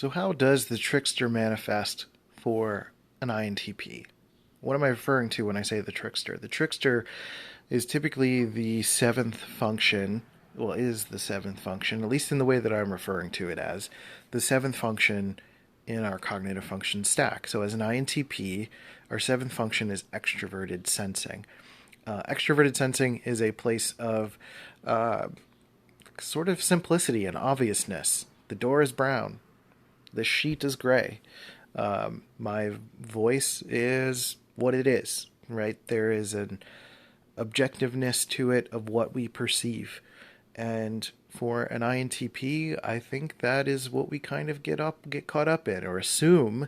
So how does the trickster manifest for an INTP? What am I referring to when I say the trickster? The trickster is typically the seventh function, well, is the seventh function, at least in the way that I'm referring to it as, the seventh function in our cognitive function stack. So as an INTP, our seventh function is extroverted sensing. Extroverted sensing is a place of uh, sort of simplicity and obviousness. The door is brown. The sheet is gray. My voice is what it is, right? There is an objectiveness to it of what we perceive. And for an INTP, I think that is what we kind of get caught up in, or assume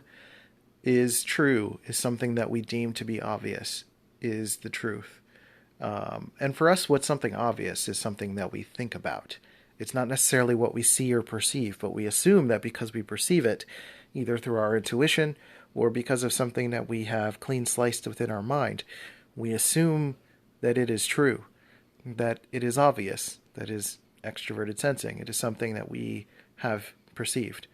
is true, is something that we deem to be obvious, is the truth. And for us, what's something obvious is something that we think about. It's not necessarily what we see or perceive, but we assume that because we perceive it, either through our intuition or because of something that we have clean sliced within our mind, we assume that it is true, that it is obvious, that is extroverted sensing. It is something that we have perceived.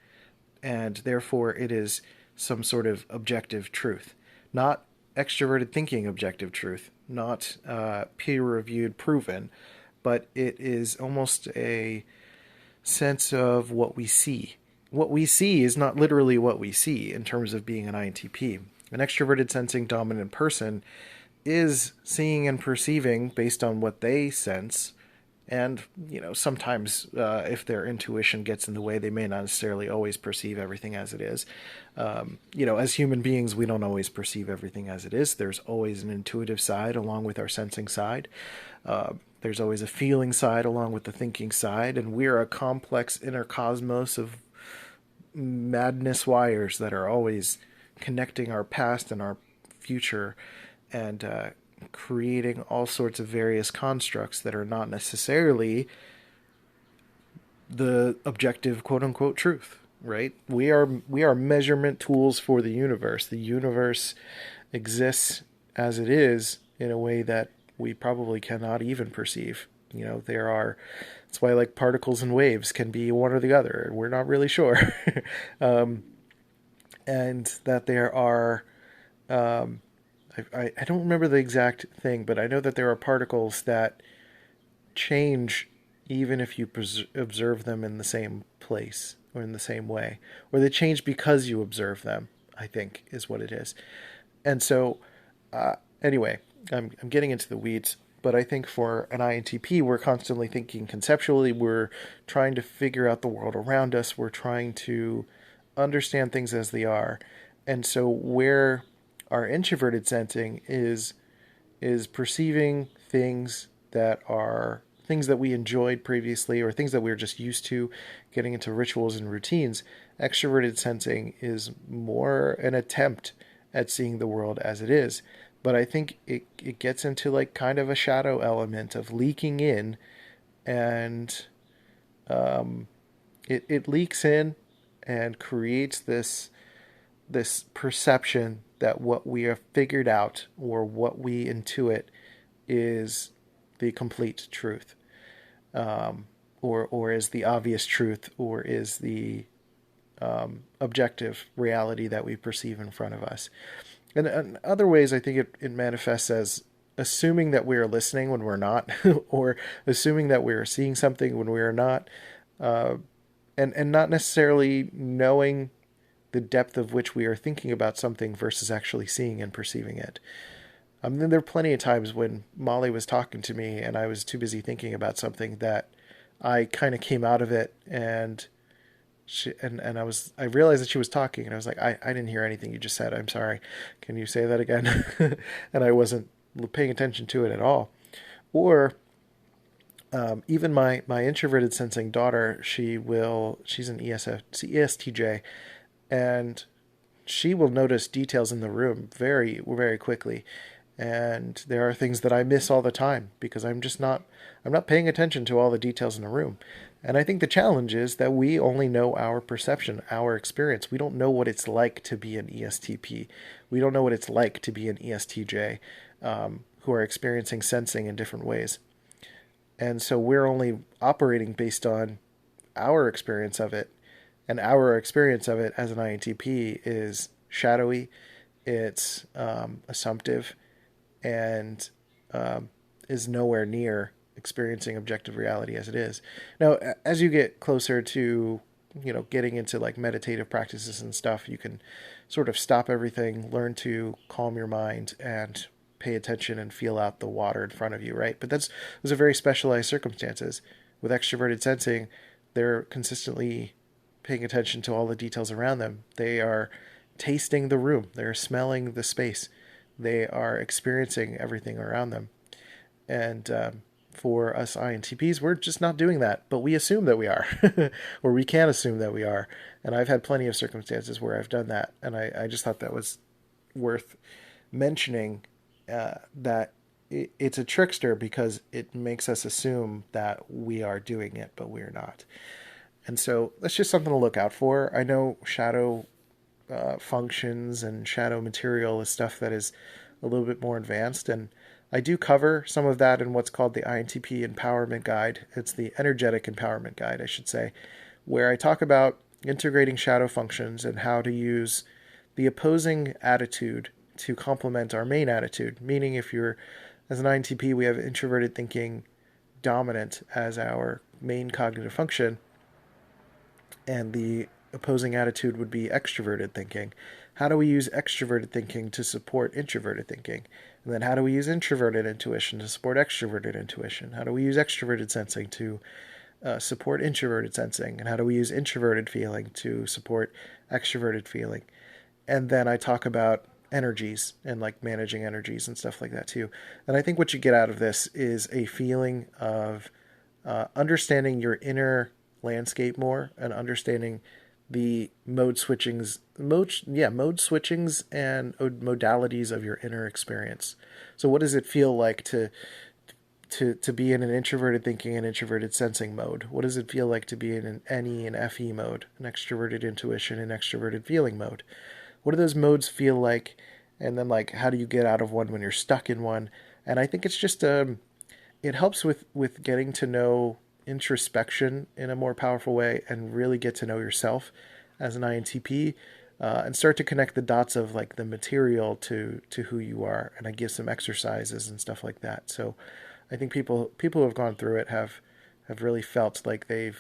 And therefore, it is some sort of objective truth. Not extroverted thinking objective truth, not peer-reviewed proven, but it is almost a sense of what we see. What we see is not literally what we see in terms of being an INTP. An extroverted sensing dominant person is seeing and perceiving based on what they sense. And, sometimes if their intuition gets in the way, they may not necessarily always perceive everything as it is. As human beings, we don't always perceive everything as it is. There's always an intuitive side along with our sensing side. There's always a feeling side along with the thinking side. And we're a complex inner cosmos of madness wires that are always connecting our past and our future and creating all sorts of various constructs that are not necessarily the objective quote unquote truth, right? We are measurement tools for the universe. The universe exists as it is in a way that we probably cannot even perceive. That's why like particles and waves can be one or the other. We're not really sure. And that there are I don't remember the exact thing, but I know that there are particles that change even if you observe them in the same place or in the same way, or they change because you observe them, I think is what it is. And so, anyway, I'm getting into the weeds, but I think for an INTP, we're constantly thinking conceptually. We're trying to figure out the world around us. We're trying to understand things as they are. And so where our introverted sensing is perceiving things that are things that we enjoyed previously or things that we were just used to, getting into rituals and routines. Extroverted sensing is more an attempt at seeing the world as it is. But I think it gets into like kind of a shadow element of leaking in, and it leaks in and creates this perception that what we have figured out or what we intuit is the complete truth, or is the obvious truth, or is the objective reality that we perceive in front of us. And in other ways, I think it manifests as assuming that we are listening when we're not, or assuming that we are seeing something when we are not, and not necessarily knowing the depth of which we are thinking about something versus actually seeing and perceiving it. There are plenty of times when Molly was talking to me and I was too busy thinking about something that I kind of came out of it, and I realized that she was talking, and I was like, I didn't hear anything you just said. I'm sorry. Can you say that again? And I wasn't paying attention to it at all. Or even my introverted sensing daughter, she's an ESTJ, and she will notice details in the room very, very quickly. And there are things that I miss all the time because I'm not paying attention to all the details in the room. And I think the challenge is that we only know our perception, our experience. We don't know what it's like to be an ESTP. We don't know what it's like to be an ESTJ, who are experiencing sensing in different ways. And so we're only operating based on our experience of it. And our experience of it as an INTP is shadowy, it's assumptive, and is nowhere near experiencing objective reality as it is. Now, as you get closer to, getting into like meditative practices and stuff, you can sort of stop everything, learn to calm your mind, and pay attention and feel out the water in front of you, right? But those are very specialized circumstances. With extroverted sensing, they're consistently paying attention to all the details around them. They are tasting the room, they're smelling the space, they are experiencing everything around them. And for us INTPs, we're just not doing that, but we assume that we are, or we can assume that we are. And I've had plenty of circumstances where I've done that, and I just thought that was worth mentioning, that it's a trickster because it makes us assume that we are doing it, but we're not. And so that's just something to look out for. I know shadow functions and shadow material is stuff that is a little bit more advanced, and I do cover some of that in what's called the INTP Empowerment Guide. It's the Energetic Empowerment Guide, I should say, where I talk about integrating shadow functions and how to use the opposing attitude to complement our main attitude. Meaning, if you're, as an INTP, we have introverted thinking dominant as our main cognitive function, and the opposing attitude would be extroverted thinking. How do we use extroverted thinking to support introverted thinking? And then how do we use introverted intuition to support extroverted intuition? How do we use extroverted sensing to support introverted sensing? And how do we use introverted feeling to support extroverted feeling? And then I talk about energies and like managing energies and stuff like that too. And I think what you get out of this is a feeling of understanding your inner landscape more and understanding the mode switchings and modalities of your inner experience. So what does it feel like to be in an introverted thinking and introverted sensing mode? What does it feel like to be in an NE and FE mode, an extroverted intuition and extroverted feeling mode? What do those modes feel like? And then like how do you get out of one when you're stuck in one? And I think it's just it helps with getting to know introspection in a more powerful way and really get to know yourself as an INTP, and start to connect the dots of like the material to who you are. And I give some exercises and stuff like that. So I think people who have gone through it have really felt like they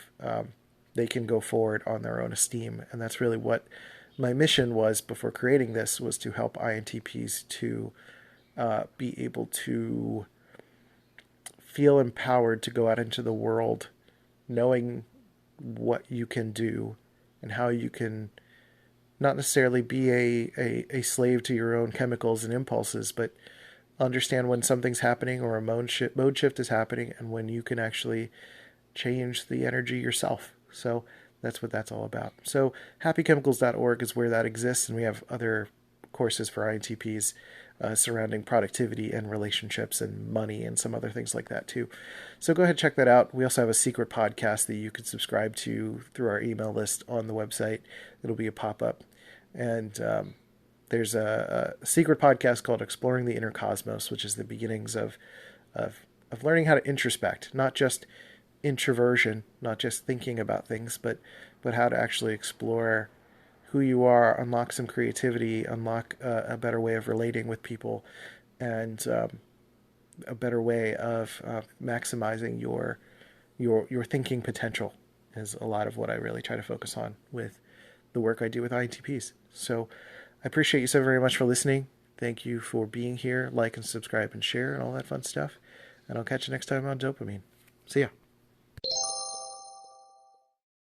can go forward on their own esteem. And that's really what my mission was before creating this, was to help INTPs to be able to feel empowered to go out into the world knowing what you can do and how you can not necessarily be a slave to your own chemicals and impulses, but understand when something's happening or a mode shift is happening and when you can actually change the energy yourself. So that's what that's all about. So happychemicals.org is where that exists, and we have other courses for INTPs surrounding productivity and relationships and money and some other things like that too. So go ahead and check that out. We also have a secret podcast that you can subscribe to through our email list on the website. It'll be a pop-up. And there's a secret podcast called Exploring the Inner Cosmos, which is the beginnings of learning how to introspect, not just introversion, not just thinking about things, but how to actually explore who you are, unlock some creativity, unlock a better way of relating with people, and a better way of maximizing your thinking potential is a lot of what I really try to focus on with the work I do with INTPs. So I appreciate you so very much for listening. Thank you for being here. Like and subscribe and share and all that fun stuff. And I'll catch you next time on Dopamine. See ya.